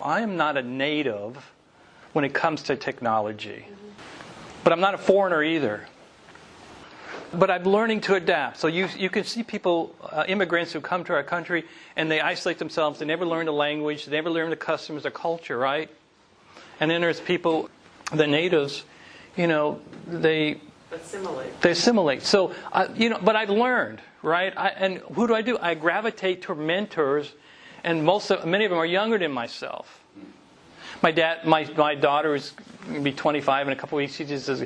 I am not a native when it comes to technology. But I'm not a foreigner either. But I'm learning to adapt. So you can see people, immigrants who come to our country, and they isolate themselves. They never learn the language. They never learn the customs, the culture, right? And then there's people, the natives, they assimilate. So, but I've learned, right? And who do? I gravitate toward mentors, and many of them are younger than myself. My daughter is going to be 25 in a couple of weeks. She just says,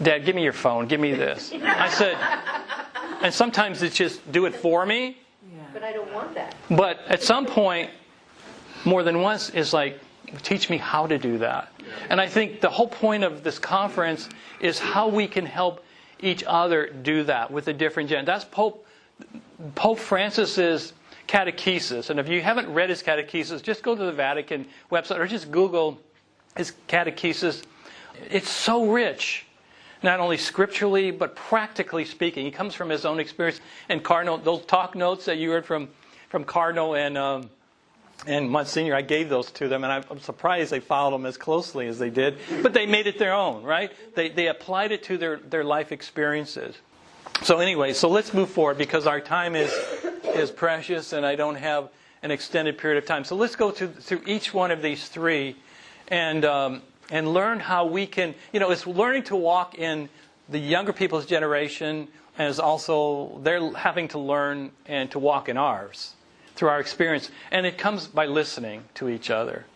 "Dad, give me your phone. Give me this." I said, and sometimes it's just do it for me. Yeah. But I don't want that. But at some point, more than once, it's like, teach me how to do that. And I think the whole point of this conference is how we can help each other do that with a different gender. That's Pope Francis's catechesis. And if you haven't read his catechesis, just go to the Vatican website or just Google his catechesis. It's so rich, not only scripturally, but practically speaking. He comes from his own experience. And Cardinal, those talk notes that you heard from Cardinal and Monsignor, I gave those to them, and I'm surprised they followed them as closely as they did. But they made it their own, right? They applied it to their life experiences. So anyway, so let's move forward because our time is precious, and I don't have an extended period of time. So let's go through each one of these three, and learn how we can. It's learning to walk in the younger people's generation, as also they're having to learn and to walk in ours through our experience. And it comes by listening to each other.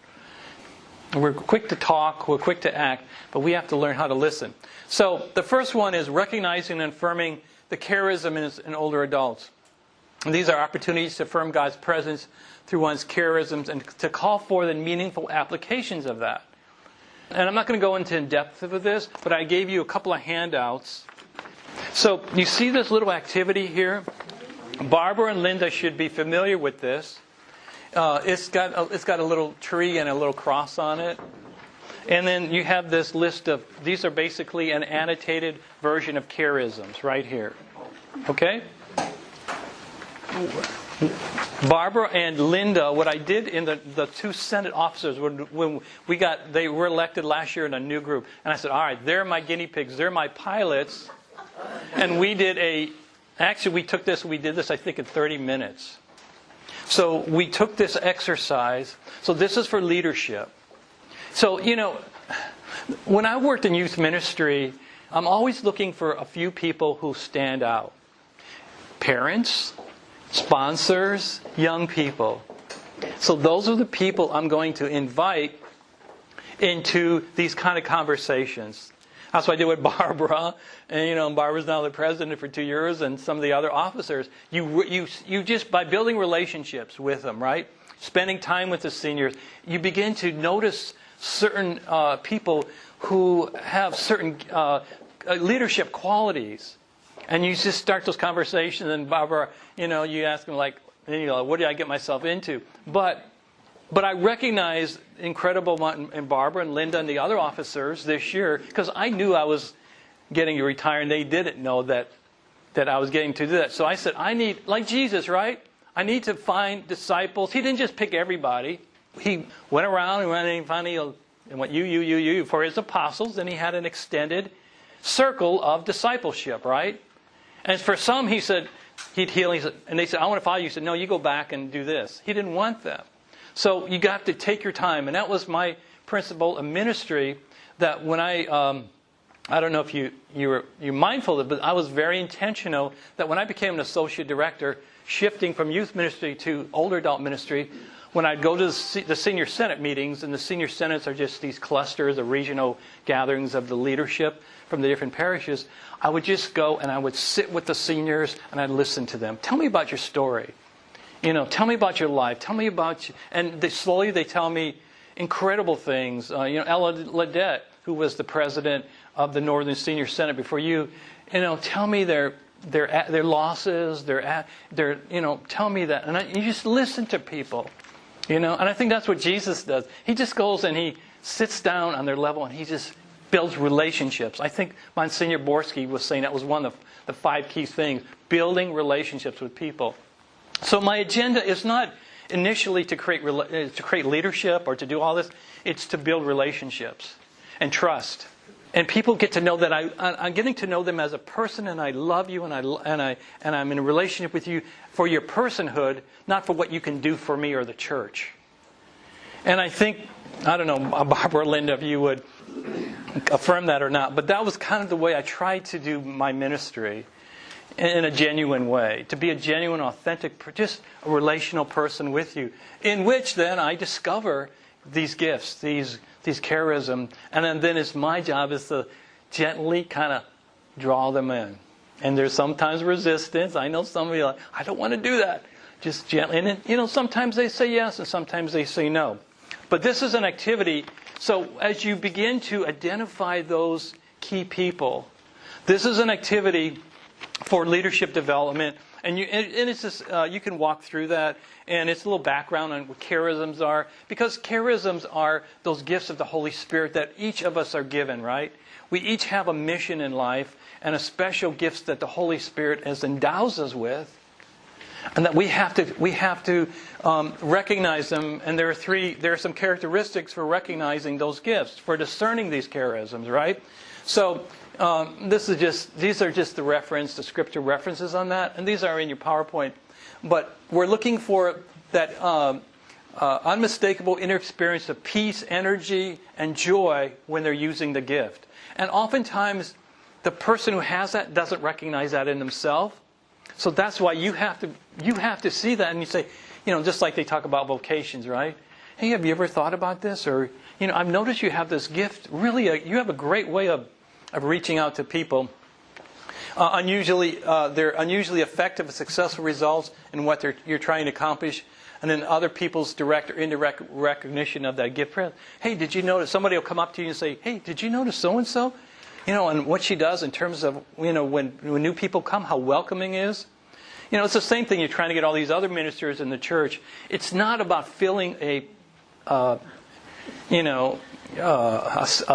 We're quick to talk, we're quick to act, but we have to learn how to listen. So the first one is recognizing and affirming the charism in older adults. And these are opportunities to affirm God's presence through one's charisms and to call for the meaningful applications of that. And I'm not going to go into in depth with this, but I gave you a couple of handouts. So you see this little activity here? Barbara and Linda should be familiar with this. It's got a little tree and a little cross on it. And then you have this list of, these are basically an annotated version of charisms right here. Okay? Barbara and Linda, what I did in the two Senate officers, when they were elected last year in a new group. And I said, all right, they're my guinea pigs, they're my pilots. And we did we did this I think in 30 minutes. So we took this exercise. So this is for leadership. So, when I worked in youth ministry, I'm always looking for a few people who stand out. Parents, sponsors, young people. So those are the people I'm going to invite into these kind of conversations. That's what I did with Barbara. And, Barbara's now the president for 2 years, and some of the other officers. You just, by building relationships with them, right? Spending time with the seniors, you begin to notice certain people who have certain leadership qualities. And you just start those conversations, and Barbara, you ask them what did I get myself into? But I recognize incredible in Barbara and Linda and the other officers this year, because I knew I was getting to retire, and they didn't know that I was getting to do that. So I said, I need, like Jesus, right? I need to find disciples. He didn't just pick everybody. He went around and finally went you for his apostles, and he had an extended circle of discipleship, right? And for some, he said, he'd heal, and they said, I want to follow you. He said, no, you go back and do this. He didn't want them. So you got to take your time. And that was my principle of ministry, that when I don't know if you're mindful of it, but I was very intentional that when I became an associate director, shifting from youth ministry to older adult ministry, when I'd go to the senior senate meetings, and the senior senates are just these clusters of regional gatherings of the leadership from the different parishes, I would just go and I would sit with the seniors and I'd listen to them. Tell me about your story. Tell me about your life. Tell me about you. And slowly they tell me incredible things. Ella Ledette, who was the president of the Northern Senior Senate before you, tell me their losses, tell me that. And you just listen to people, and I think that's what Jesus does. He just goes and he sits down on their level and he just builds relationships. I think Monsignor Borski was saying that was one of the 5 key things, building relationships with people. So my agenda is not initially to create leadership or to do all this. It's to build relationships and trust. And people get to know that I'm getting to know them as a person, and I love you, and I'm in a relationship with you for your personhood, not for what you can do for me or the church. And I think, I don't know, Barbara or Linda, if you would affirm that or not, but that was kind of the way I tried to do my ministry in a genuine way, to be a genuine, authentic, just a relational person with you, in which then I discover these gifts, these charism, and then it's my job is to gently kind of draw them in. And there's sometimes resistance. I know somebody like, I don't want to do that. Just gently. And then, sometimes they say yes and sometimes they say no. But this is an activity. So as you begin to identify those key people, this is an activity for leadership development. And it's just, you can walk through that. And it's a little background on what charisms are. Because charisms are those gifts of the Holy Spirit that each of us are given, right? We each have a mission in life and a special gifts that the Holy Spirit has endows us with. And that we have to recognize them. And there are some characteristics for recognizing those gifts, for discerning these charisms, right? So these are just the scripture references on that. And these are in your PowerPoint. But we're looking for that unmistakable inner experience of peace, energy, and joy when they're using the gift. And oftentimes, the person who has that doesn't recognize that in themselves. So that's why you have to see that, and you say, just like they talk about vocations, right? Hey, have you ever thought about this? Or, I've noticed you have this gift. Really, you have a great way of reaching out to people. They're unusually effective and successful results in what you're trying to accomplish. And then other people's direct or indirect recognition of that gift. Hey, did you notice? Somebody will come up to you and say, hey, did you notice so-and-so? And what she does in terms of, when new people come, how welcoming is. It's the same thing. You're trying to get all these other ministers in the church. It's not about filling a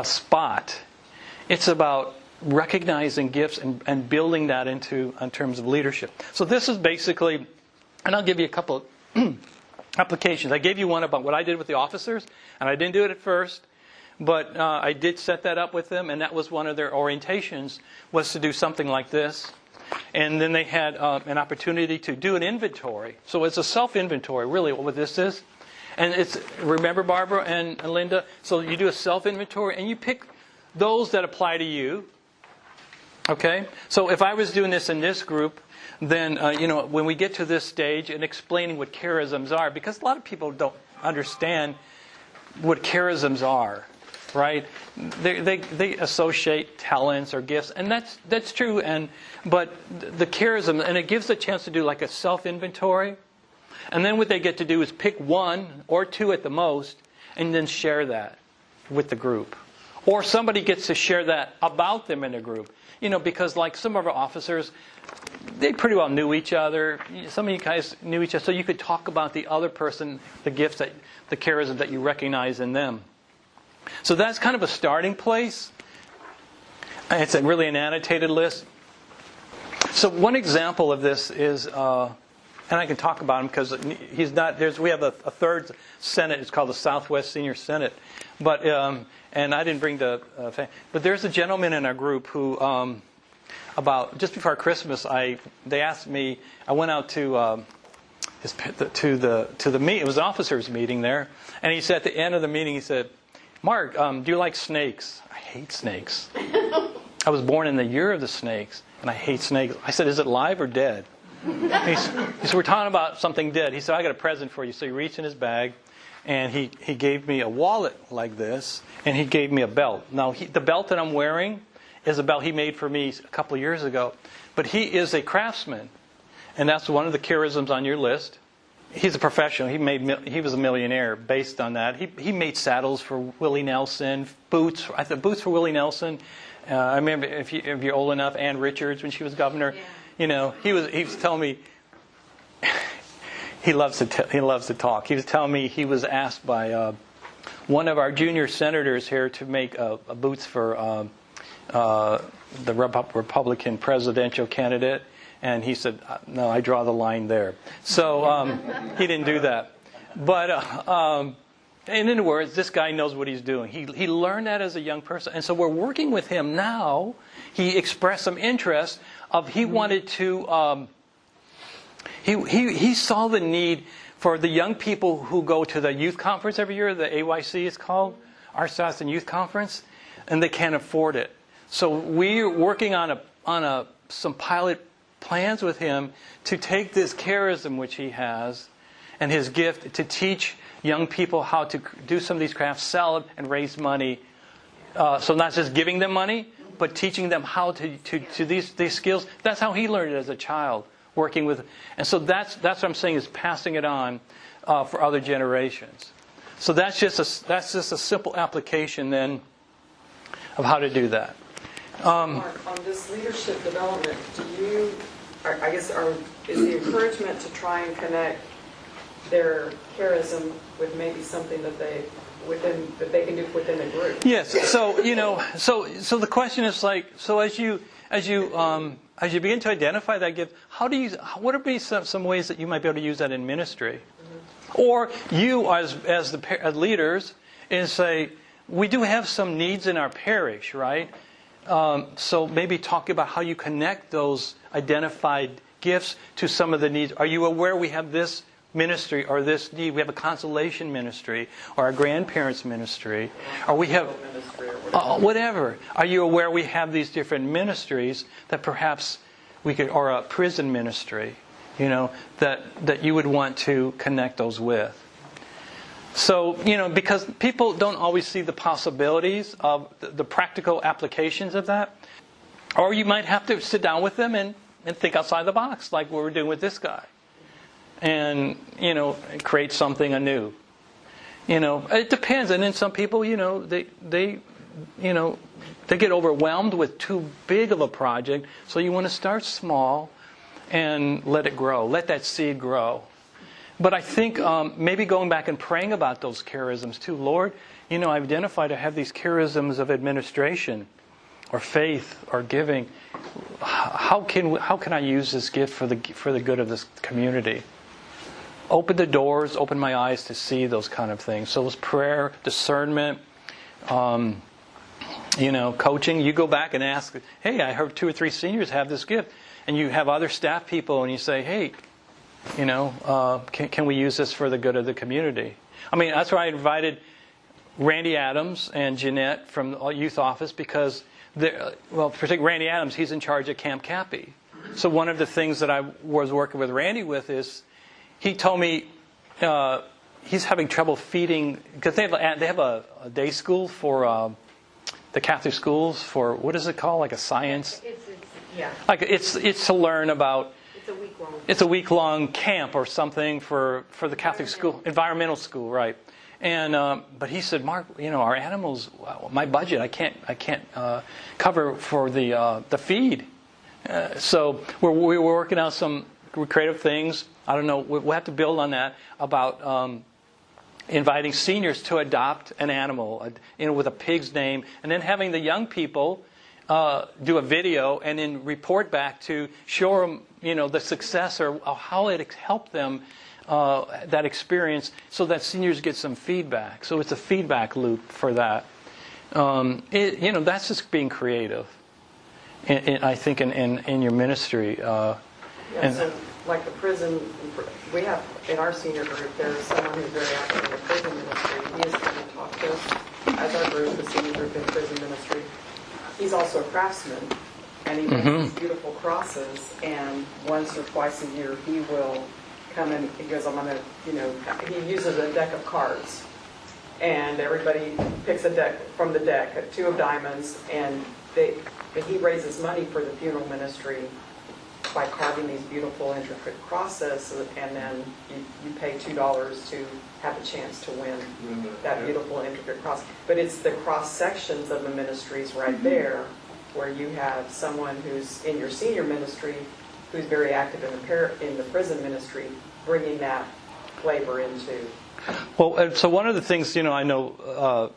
spot. It's about recognizing gifts and building that in terms of leadership. So this is basically, and I'll give you a couple applications. I gave you one about what I did with the officers, and I didn't do it at first, but I did set that up with them, and that was one of their orientations, was to do something like this. And then they had an opportunity to do an inventory. So it's a self-inventory, really, what this is. And remember, Barbara and Linda, so you do a self-inventory, and you pick those that apply to you. Okay? So if I was doing this in this group, then, when we get to this stage and explaining what charisms are, because a lot of people don't understand what charisms are, right? They associate talents or gifts, and that's true. But the charism, and it gives a chance to do like a self-inventory. And then what they get to do is pick one or two at the most, and then share that with the group. Or somebody gets to share that about them in a group. Because like some of our officers, they pretty well knew each other. Some of you guys knew each other. So you could talk about the other person, the gifts, the charism that you recognize in them. So that's kind of a starting place. It's really an annotated list. So one example of this is, and I can talk about him because he's not. We have a third Senate. It's called the Southwest Senior Senate. But and I didn't bring the. But there's a gentleman in our group who, about just before Christmas, they asked me. I went out to the meet. It was an officers' meeting there, and he said at the end of the meeting, he said, "Mark, do you like snakes?" I hate snakes. I was born in the year of the snakes, and I hate snakes. I said, "Is it live or dead?" He said, "We're talking about something dead." He said, "I got a present for you." So he reached in his bag, and he gave me a wallet like this, and he gave me a belt. Now, the belt that I'm wearing is a belt he made for me a couple of years ago. But he is a craftsman, and that's one of the charisms on your list. He's a professional. He was a millionaire based on that. He made saddles for Willie Nelson, boots. I thought boots for Willie Nelson. I remember if you're old enough, Ann Richards when she was governor. Yeah. He was telling me. He loves to talk. He was telling me he was asked by one of our junior senators here to make boots for the Republican presidential candidate. And he said, "No, I draw the line there." So he didn't do that. But in other words, this guy knows what he's doing. He learned that as a young person. And so we're working with him now. He expressed some interest of he wanted to, he saw the need for the young people who go to the youth conference every year, the AYC is called, Archdiocese Youth Conference, and they can't afford it. So we're working on some pilot plans with him to take this charism which he has and his gift to teach young people how to do some of these crafts, sell them, and raise money. So not just giving them money, but teaching them how to these skills. That's how he learned it as a child, working with. And so that's what I'm saying is passing it on for other generations. So that's just a simple application then of how to do that. Mark, on this leadership development, is the encouragement to try and connect their charism with maybe something that they can do within a group? Yes. So so the question is like, so as you begin to identify that gift, what would be some ways that you might be able to use that in ministry, or you as leaders, and say, we do have some needs in our parish, right? So maybe talk about how you connect those identified gifts to some of the needs. Are you aware we have this ministry or this need? We have a consolation ministry or a grandparents ministry, or we have whatever. Are you aware we have these different ministries that perhaps we could, or a prison ministry, that you would want to connect those with? So, because people don't always see the possibilities of the practical applications of that. Or you might have to sit down with them and think outside the box, like what we're doing with this guy. And, create something anew. It depends. And then some people, they get overwhelmed with too big of a project. So you want to start small and let it grow. Let that seed grow. But I think maybe going back and praying about those charisms too. Lord, I've identified I have these charisms of administration or faith or giving. How can I use this gift for the good of this community? Open the doors, open my eyes to see those kind of things. So it was prayer, discernment, coaching. You go back and ask, hey, I heard 2 or 3 seniors have this gift. And you have other staff people and you say, hey, can we use this for the good of the community? I mean, that's why I invited Randy Adams and Jeanette from the youth office because, particularly Randy Adams, he's in charge of Camp Cappy. So one of the things that I was working with Randy with is, he told me he's having trouble feeding, because they have a day school for the Catholic schools for, what is it called, like a science? Like it's to learn about. It's a week-long camp or something for the Catholic school, environmental school, right? And but he said, Mark, our animals, my budget, I can't cover for the feed. So we're working out some creative things. I don't know. We'll have to build on that about inviting seniors to adopt an animal, with a pig's name, and then having the young people do a video and then report back to show them, the success or how it helped them, that experience, so that seniors get some feedback. So it's a feedback loop for that. That's just being creative. I think in your ministry. So like the prison, we have in our senior group, there's someone who's very active in the prison ministry. He is going to talk to us as our group, the senior group in prison ministry. He's also a craftsman, and he makes these beautiful crosses, and once or twice a year he will come in. He goes, I'm going to, he uses a deck of cards, and everybody picks a deck from the deck, 2 of diamonds, and he raises money for the funeral ministry by carving these beautiful, intricate crosses, and then you pay $2 to have a chance to win that beautiful, intricate cross. But it's the cross sections of the ministries right there, where you have someone who's in your senior ministry, who's very active in the prison ministry, bringing that flavor into. Well, so one of the things I know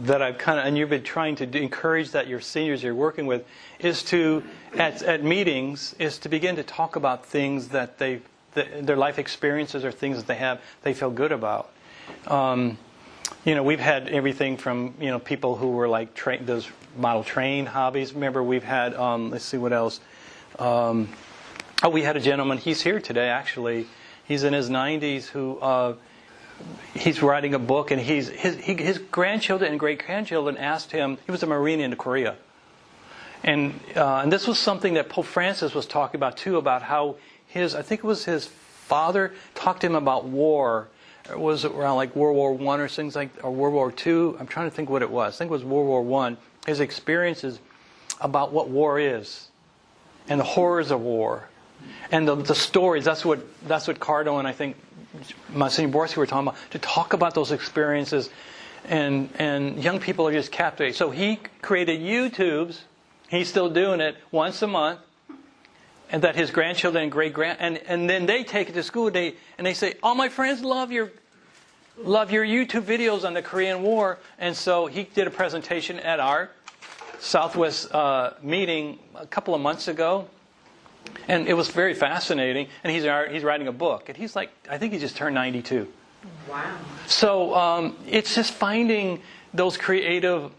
that I've and you've been trying to encourage that your seniors you're working with is to at meetings is to begin to talk about things that they've their life experiences or things that they feel good about. We've had everything from people who were like those model train hobbies. Remember, we've had let's see what else. We had a gentleman. He's here today. Actually, he's in his 90s. Who he's writing a book, and his grandchildren and great grandchildren asked him. He was a Marine in Korea, and this was something that Pope Francis was talking about too. About how I think it was his father talked to him about war. It was around like World War I or things or World War II. I'm trying to think what it was. I think it was World War I. His experiences about what war is and the horrors of war and the stories. That's what Cardo and I think Monsignor Borski were talking about, to talk about those experiences, and young people are just captivated. So he created YouTubes. He's still doing it once a month. And that his grandchildren and and then they take it to school and they say, all my friends love your YouTube videos on the Korean War. And so he did a presentation at our Southwest meeting a couple of months ago, and it was very fascinating. And he's writing a book, and he's like, I think he just turned 92. Wow! So it's just finding those creative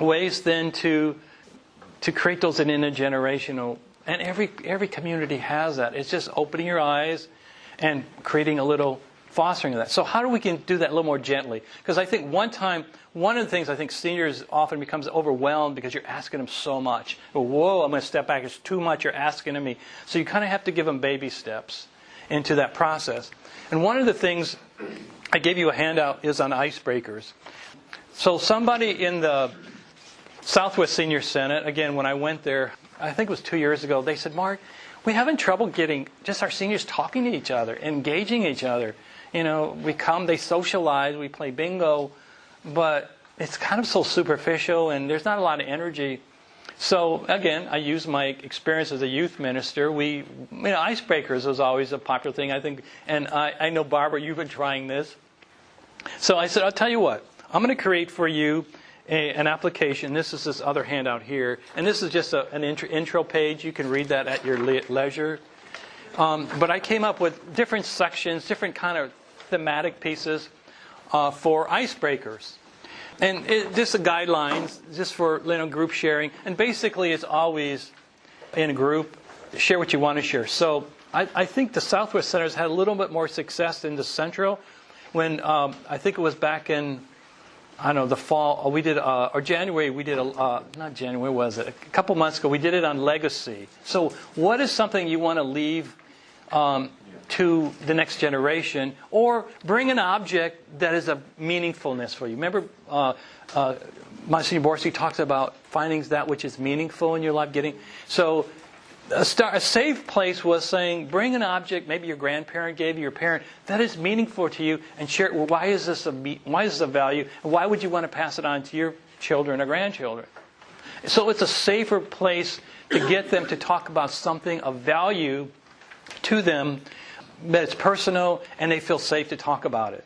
ways then to create those intergenerational. And every community has that. It's just opening your eyes and creating a little fostering of that. So how do we can do that a little more gently? Because I think one of the things I think seniors often becomes overwhelmed because you're asking them so much. Whoa, I'm going to step back. It's too much you're asking of me. So you kind of have to give them baby steps into that process. And one of the things, I gave you a handout, is on icebreakers. So somebody in the Southwest Senior Senate, again, when I went there, I think it was 2 years ago, they said, Mark, we're having trouble getting just our seniors talking to each other, engaging each other. We come, they socialize, we play bingo, but it's kind of so superficial and there's not a lot of energy. So again, I use my experience as a youth minister. Icebreakers was always a popular thing, I think. And I know, Barbara, you've been trying this. So I said, I'll tell you what, I'm going to create for you an application. This is this other handout here. And this is just an intro page. You can read that at your leisure. But I came up with different sections, different kind of thematic pieces for icebreakers. And just the guidelines, just for group sharing. And basically it's always in a group, share what you want to share. So I think the Southwest Centers had a little bit more success than the Central. When I think it was back in the fall, we did, or January, we did, not January, was it? A couple months ago, we did it on legacy. So what is something you want to leave to the next generation? Or bring an object that is of meaningfulness for you. Remember, Monsignor Borski talks about finding that which is meaningful in your life. So a safe place was saying, bring an object, maybe your grandparent gave you, your parent, that is meaningful to you, and share it. Well, why is this a value? And why would you want to pass it on to your children or grandchildren? So it's a safer place to get them to talk about something of value to them, that it's personal and they feel safe to talk about it.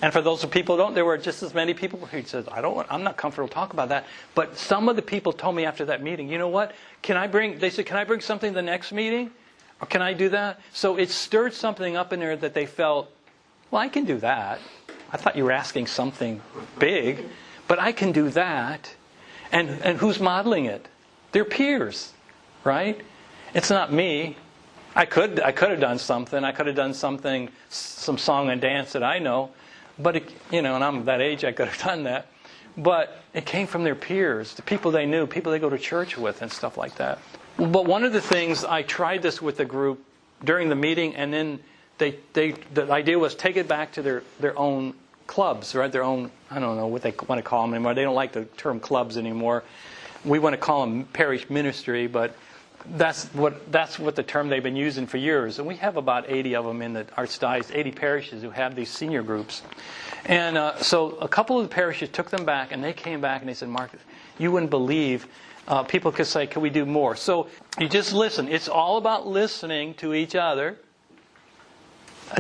And for those people who don't, there were just as many people who said, I'm not comfortable talking about that. But some of the people told me after that meeting, you know what? They said, can I bring something to the next meeting? Or can I do that? So it stirred something up in there that they felt, well, I can do that. I thought you were asking something big, but I can do that. And who's modeling it? Their peers, right? It's not me. I could have done something. I could have done something, some song and dance that I know. But, and I'm that age, I could have done that. But it came from their peers, the people they knew, people they go to church with and stuff like that. But one of the things, I tried this with the group during the meeting, and then the idea was take it back to their own clubs, right? Their own, I don't know what they want to call them anymore. They don't like the term clubs anymore. We want to call them parish ministry, but that's what the term they've been using for years. And we have about 80 of them in the Archdiocese, 80 parishes who have these senior groups. And so a couple of the parishes took them back, and they came back and they said, Mark, you wouldn't believe, people could say, can we do more? So you just listen. It's all about listening to each other.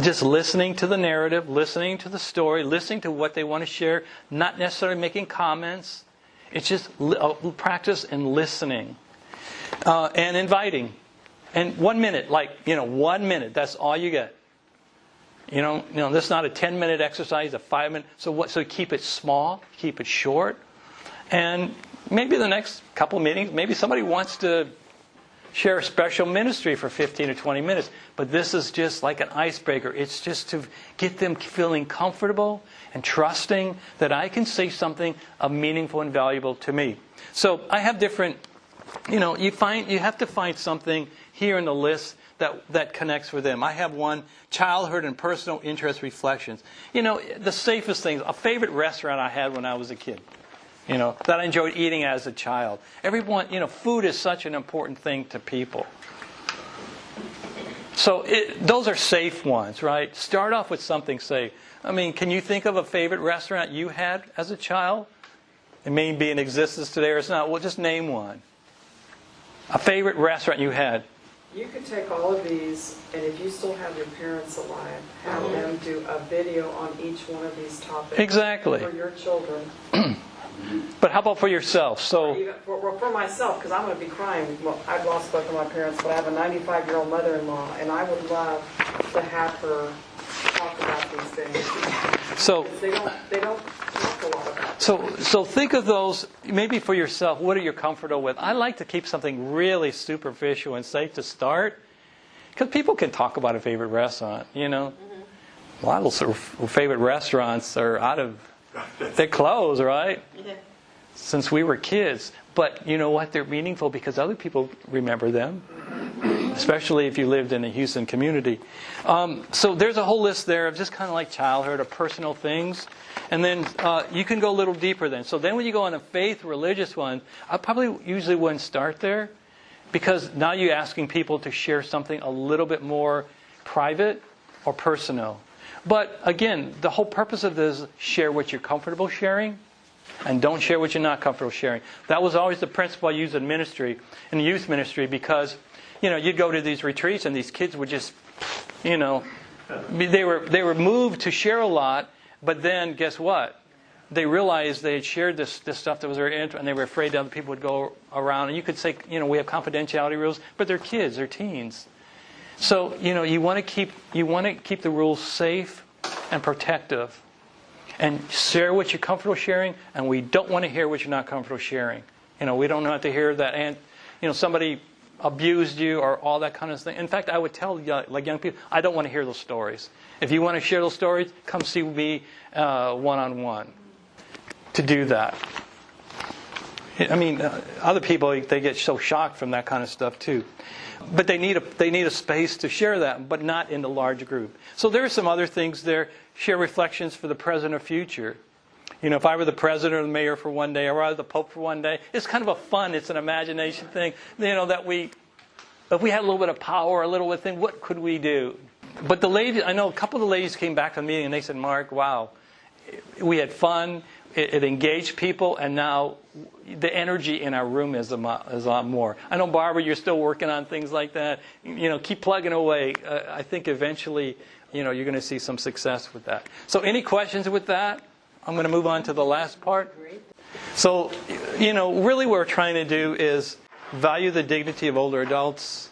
Just listening to the narrative, listening to the story, listening to what they want to share, not necessarily making comments. It's just practice in listening. And inviting. And 1 minute, 1 minute, that's all you get. This is not a 10-minute exercise, a 5-minute. So keep it small, keep it short. And maybe the next couple meetings, maybe somebody wants to share a special ministry for 15 or 20 minutes. But this is just like an icebreaker. It's just to get them feeling comfortable and trusting that I can say something meaningful and valuable to me. So I have different, you have to find something here in the list that connects with them. I have one, childhood and personal interest reflections. The safest things, a favorite restaurant I had when I was a kid. That I enjoyed eating as a child. Everyone, food is such an important thing to people. So those are safe ones, right? Start off with something safe. Can you think of a favorite restaurant you had as a child? It may be in existence today or it's not. Well, just name one. A favorite restaurant you had. You could take all of these, and if you still have your parents alive, have them do a video on each one of these topics. Exactly. For your children. But how about for yourself? For myself, because I'm going to be crying. Well, I've lost both of my parents, but I have a 95-year-old mother-in-law, and I would love to have her talk about these things. So they don't talk a lot about it. So think of those, maybe for yourself, what are you comfortable with? I like to keep something really superficial and safe to start, because people can talk about a favorite restaurant, A lot of favorite restaurants are they're closed, right? Yeah. Since we were kids. But you know what? They're meaningful because other people remember them, especially if you lived in a Houston community. So there's a whole list there of just kind of like childhood or personal things. And then you can go a little deeper then. So then when you go on a faith, religious one, I probably usually wouldn't start there, because now you're asking people to share something a little bit more private or personal. But again, the whole purpose of this is share what you're comfortable sharing and don't share what you're not comfortable sharing. That was always the principle I used in ministry, in youth ministry, because, you'd go to these retreats and these kids would just, they were moved to share a lot, but then guess what? They realized they had shared this stuff that was very interesting, and they were afraid that other people would go around. And you could say, we have confidentiality rules, but they're kids, they're teens. So, you want to keep the rules safe and protective, and share what you're comfortable sharing, and we don't want to hear what you're not comfortable sharing. We don't want to hear that, and somebody abused you or all that kind of thing. In fact, I would tell young people, I don't want to hear those stories. If you want to share those stories, come see me one-on-one to do that. Other people, they get so shocked from that kind of stuff too. But they need a space to share that, but not in the large group. So there are some other things there. Share reflections for the present or future. If I were the president or the mayor for one day, or I was the pope for one day, it's kind of it's an imagination thing. That if we had a little bit of power, a little bit thing, what could we do? But the ladies, I know a couple of the ladies came back to the meeting and they said, Mark, wow, we had fun. It engaged people, and now the energy in our room is a lot more. I know, Barbara, you're still working on things like that. Keep plugging away. I think eventually, you're going to see some success with that. So any questions with that? I'm going to move on to the last part. So, really what we're trying to do is value the dignity of older adults,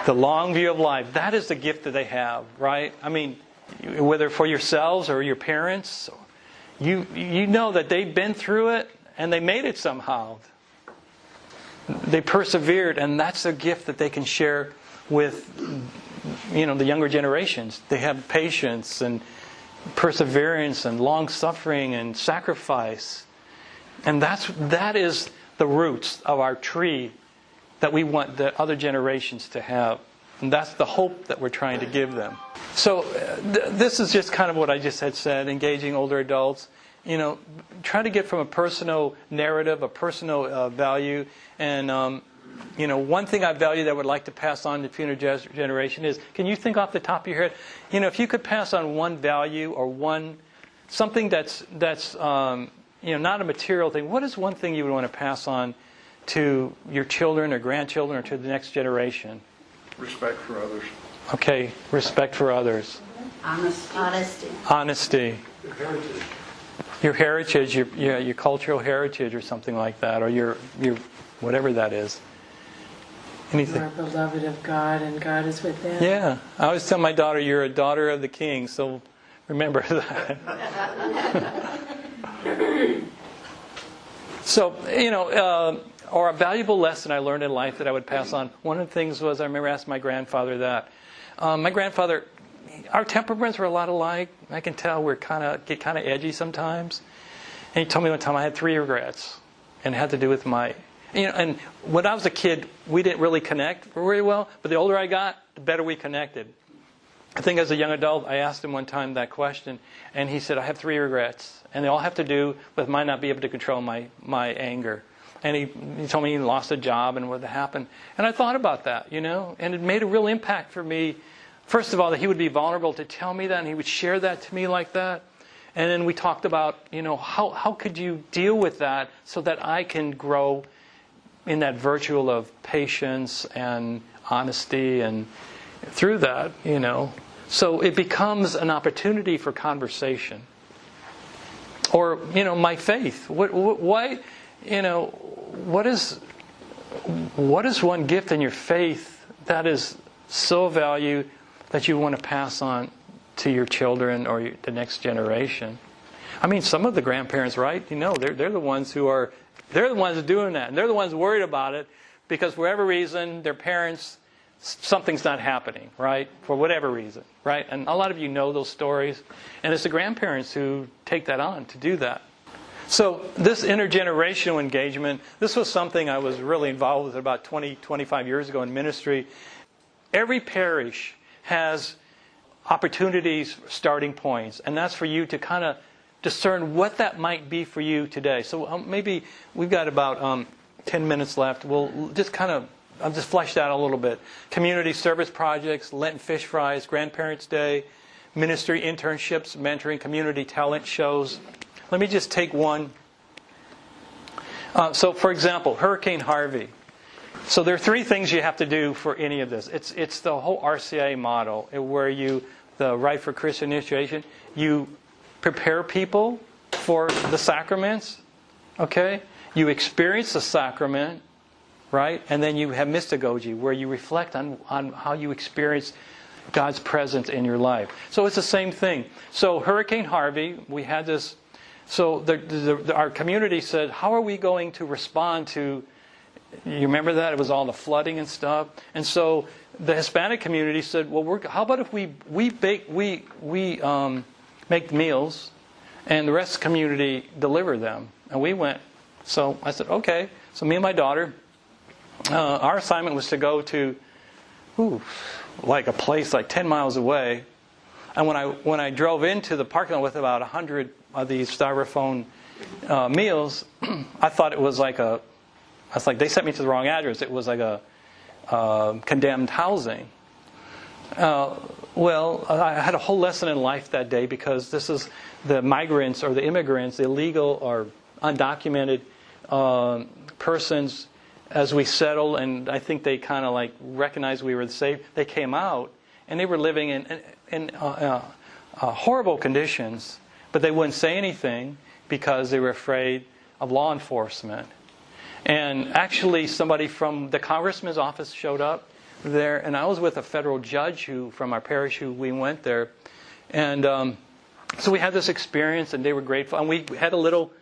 the long view of life. That is the gift that they have, right? Whether for yourselves or your parents, you know that they've been through it and they made it somehow. They persevered, and that's a gift that they can share with the younger generations. They have patience and perseverance and long suffering and sacrifice. And that is the roots of our tree that we want the other generations to have. And that's the hope that we're trying to give them. So this is just kind of what I just had said, engaging older adults. Try to get from a personal narrative, a personal value. And, one thing I value that I would like to pass on to the future generation is, can you think off the top of your head, if you could pass on one value or something that's not a material thing, what is one thing you would want to pass on to your children or grandchildren or to the next generation? Respect for others. Okay, respect for others. Honesty. Your heritage, your cultural heritage or something like that, or your whatever that is. Anything? You are beloved of God, and God is within. Yeah. I always tell my daughter, you're a daughter of the King, so remember that. So, or a valuable lesson I learned in life that I would pass on. One of the things was, I remember asking my grandfather that. My grandfather, our temperaments were a lot alike. I can tell we get kind of edgy sometimes. And he told me one time I had 3 regrets. And it had to do with and when I was a kid, we didn't really connect very well. But the older I got, the better we connected. I think as a young adult, I asked him one time that question. And he said, I have 3 regrets. And they all have to do with my not being able to control my anger. And he told me he lost a job and what happened. And I thought about that, And it made a real impact for me. First of all, that he would be vulnerable to tell me that. And he would share that to me like that. And then we talked about, how could you deal with that so that I can grow in that virtue of patience and honesty and through that, So it becomes an opportunity for conversation. Or, my faith. What is one gift in your faith that is so valuable that you want to pass on to your children or the next generation? I mean, some of the grandparents, right? They're the ones doing that, and they're the ones worried about it because for whatever reason, their parents, something's not happening, right? For whatever reason, right? And a lot of you know those stories, and it's the grandparents who take that on to do that. So this intergenerational engagement, this was something I was really involved with about 25 years ago in ministry. Every parish has opportunities, starting points, and that's for you to kind of discern what that might be for you today. So maybe we've got about 10 minutes left. We'll just I'll just flesh that a little bit. Community service projects, Lenten fish fries, Grandparents' Day, ministry internships, mentoring, community talent shows. Let me just take one. So, for example, Hurricane Harvey. So there are 3 things you have to do for any of this. It's the whole RCA model where the right for Christian initiation, you prepare people for the sacraments, okay? You experience the sacrament, right? And then you have mystagogy, where you reflect on how you experience God's presence in your life. So it's the same thing. So Hurricane Harvey, we had this. So our community said, how are we going to respond to? You remember that? It was all the flooding and stuff. And so the Hispanic community said, well, how about if we make meals, and the rest of the community deliver them? And we went. So I said, okay. So me and my daughter, our assignment was to go to, like a place like 10 miles away. And when I drove into the parking lot with about 100 of these styrofoam meals, I thought it was like they sent me to the wrong address. It was like a condemned housing. Well, I had a whole lesson in life that day because this is the migrants or the immigrants, the illegal or undocumented persons. As we settled, and I think they kind of like recognized we were safe, they came out and they were living in horrible conditions, but they wouldn't say anything because they were afraid of law enforcement. And actually, somebody from the congressman's office showed up there, and I was with a federal judge from our parish who we went there, and so we had this experience, and they were grateful, and we had a little.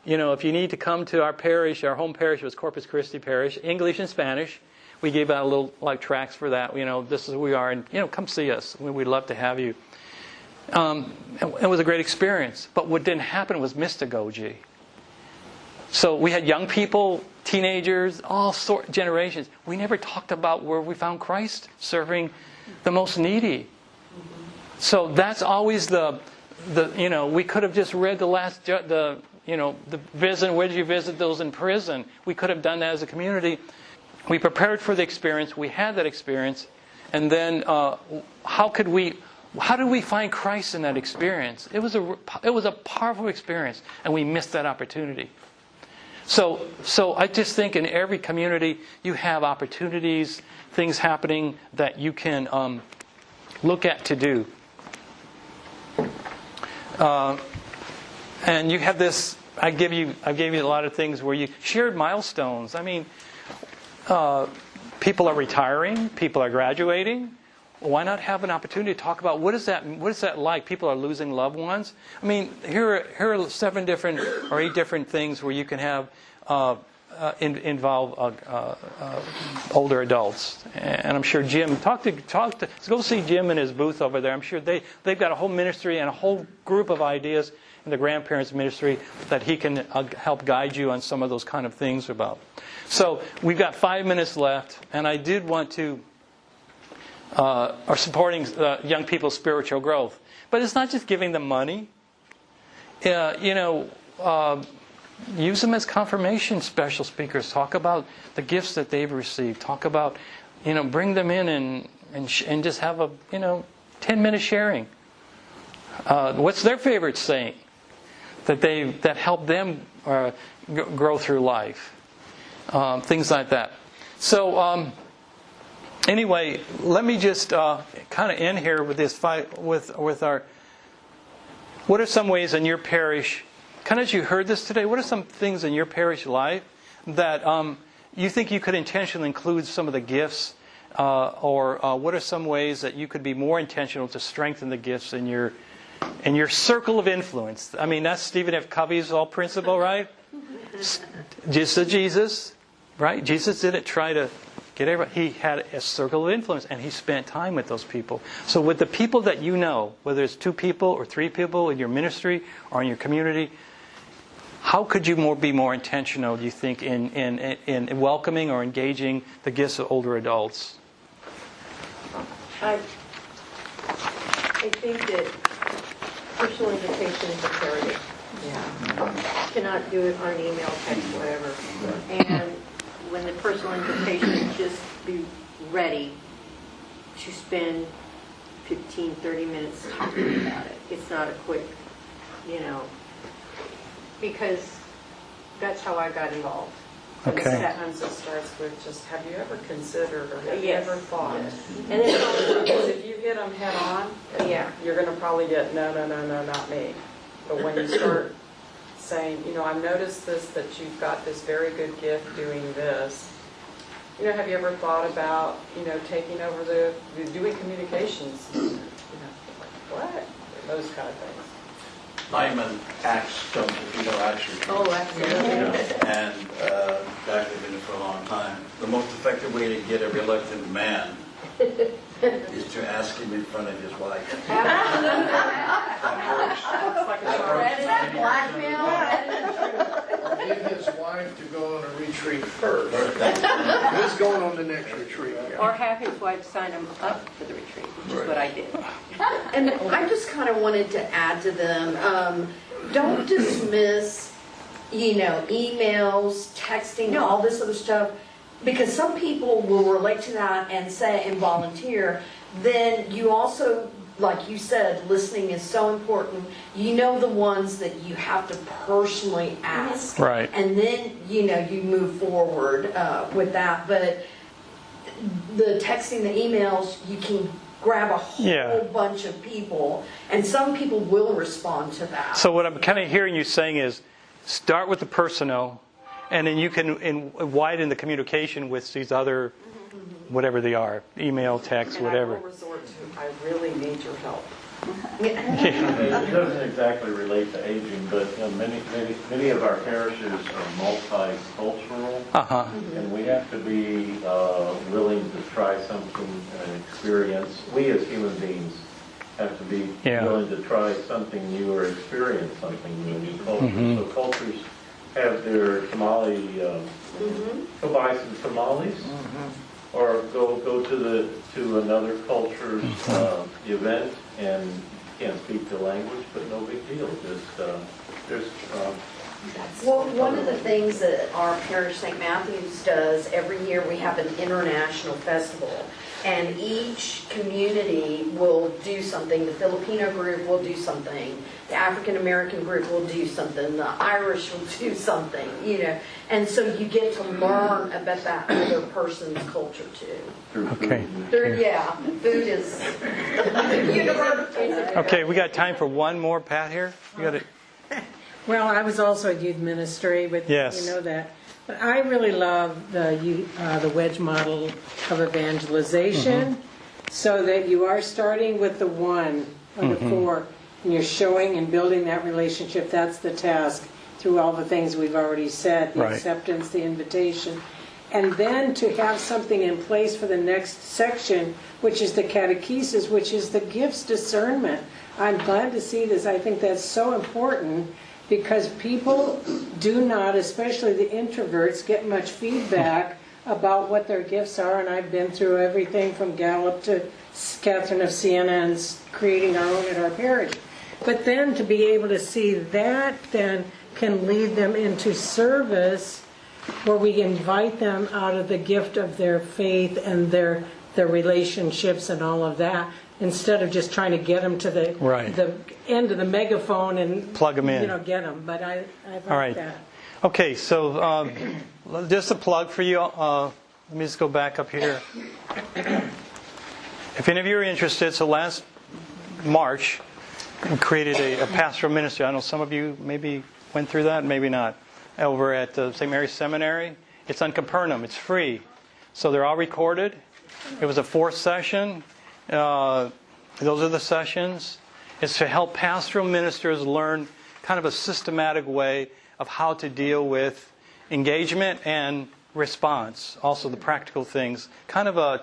If you need to come to our parish, our home parish was Corpus Christi Parish, English and Spanish. We gave out a little tracts for that. This is who we are, and come see us. We'd love to have you. It was a great experience. But what didn't happen was mystagogy. So we had young people, teenagers, all generations. We never talked about where we found Christ serving the most needy. So that's always we could have just read the visit, where did you visit those in prison? We could have done that as a community. We prepared for the experience. We had that experience. And then how did we find Christ in that experience? It was a powerful experience, and we missed that opportunity. So I just think in every community you have opportunities, things happening that you can look at to do. And you have this. I gave you a lot of things where you shared milestones. I mean, people are retiring, people are graduating. Why not have an opportunity to talk about what is that like? People are losing loved ones. I mean, here are 7 different or 8 different things where you can have involve older adults. And I'm sure Jim, talk to. Let's go see Jim in his booth over there. I'm sure they've got a whole ministry and a whole group of ideas in the grandparents ministry that he can help guide you on some of those kind of things about. So we've got 5 minutes left, and I did want to. Are supporting young people's spiritual growth. But it's not just giving them money. Use them as confirmation special speakers. Talk about the gifts that they've received. Talk about, bring them in and just have a, 10-minute sharing. What's their favorite saying that helped them grow through life? Things like that. So, anyway, let me just kind of end here with this with our. What are some ways in your parish, kind of as you heard this today? What are some things in your parish life that you think you could intentionally include some of the gifts, or what are some ways that you could be more intentional to strengthen the gifts in your circle of influence? I mean, that's Stephen F. Covey's all principle, right? Just as Jesus, right? Jesus didn't try to. He had a circle of influence, and he spent time with those people. So with the people that you know, whether it's 2 people or 3 people in your ministry or in your community, how could you be more intentional, do you think, in welcoming or engaging the gifts of older adults? I think that personal invitation is imperative. Yeah. Cannot do it on an email, text, whatever. And when the personal invitation, just be ready to spend 15, 30 minutes talking about it. It's not a quick, because that's how I got involved. Okay. Sometimes it starts with just, have you ever considered or have you Yes. ever thought? Yes. And then Because if you hit them head on, you're going to probably get, no, not me. But when you start saying, I've noticed that you've got this very good gift doing this. Have you ever thought about, taking over doing communications? What? Those kind of things. Lyman acts don't actually. oh, absolutely. And Jack has been it for a long time. The most effective way to get a reluctant man is to ask him in front of his wife. Or get his wife to go on a retreat first. Who's going on the next retreat? Or have his wife sign him up for the retreat, which is what I did. And I just kind of wanted to add to them, don't dismiss, emails, texting, all this other stuff, because some people will relate to that and say and volunteer. Then you also, like you said, listening is so important. The ones that you have to personally ask. Right. And then, you move forward with that. But the texting, the emails, you can grab a whole bunch of people, and some people will respond to that. So what I'm kind of hearing you saying is, start with the personal, and then you can widen the communication with these other, whatever they are, email, text, And whatever. I will resort to, I really need your help. It doesn't exactly relate to aging, but many of our parishes are multicultural, and we have to be willing to try something, an experience. We as human beings have to be willing to try something new or experience something new in new cultures. So cultures have their tamale, go buy some tamales, or go to another culture's event, and you can't speak the language, but no big deal. Well, one of the things that our parish, St. Matthew's, does every year, we have an international festival. And each community will do something. The Filipino group will do something. The African American group will do something. The Irish will do something, And so you get to learn about that other person's culture too. Okay. Food is universal. Okay, we got time for one more, Pat, here. You got it. Well, I was also a youth ministry, but Yes. you know that. But I really love the wedge model of evangelization, so that you are starting with the one or the four, and you're showing and building that relationship. That's the task through all the things we've already said, the Right. acceptance, the invitation. And then to have something in place for the next section, which is the catechesis, which is the gifts discernment. I'm glad to see this. I think that's so important because people do not, especially the introverts, get much feedback about what their gifts are. And I've been through everything from Gallup to Catherine of Siena and creating our own at our parish. But then to be able to see that then can lead them into service where we invite them out of the gift of their faith and their relationships and all of that, instead of just trying to get them to the Right. the end of the megaphone and Plug 'em in. get them. But I like All right. that. Okay, so just a plug for you. Let me just go back up here. If any of you are interested, so last March, we created a pastoral ministry. I know some of you maybe went through that, maybe not. Over at St. Mary's Seminary. It's on Capernaum. It's free. So they're all recorded. It was a 4th session. Those are the sessions. It's to help pastoral ministers learn kind of a systematic way of how to deal with engagement and response. Also the practical things. Kind of a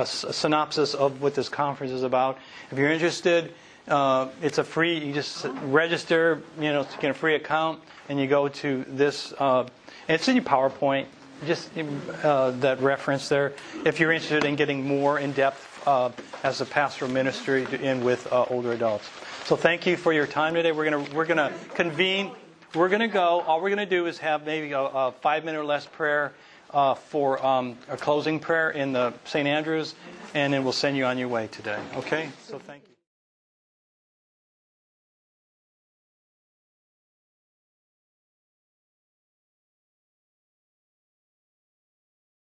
synopsis of what this conference is about. If you're interested, it's a free, you just register, to get a free account, and you go to this, and it's in your PowerPoint, just that reference there, if you're interested in getting more in depth as a pastoral ministry in with older adults. So thank you for your time today. We're gonna convene. We're gonna go. All we're gonna do is have maybe a 5-minute or less prayer for a closing prayer in the St. Andrews, and then we'll send you on your way today. Okay? So thank you.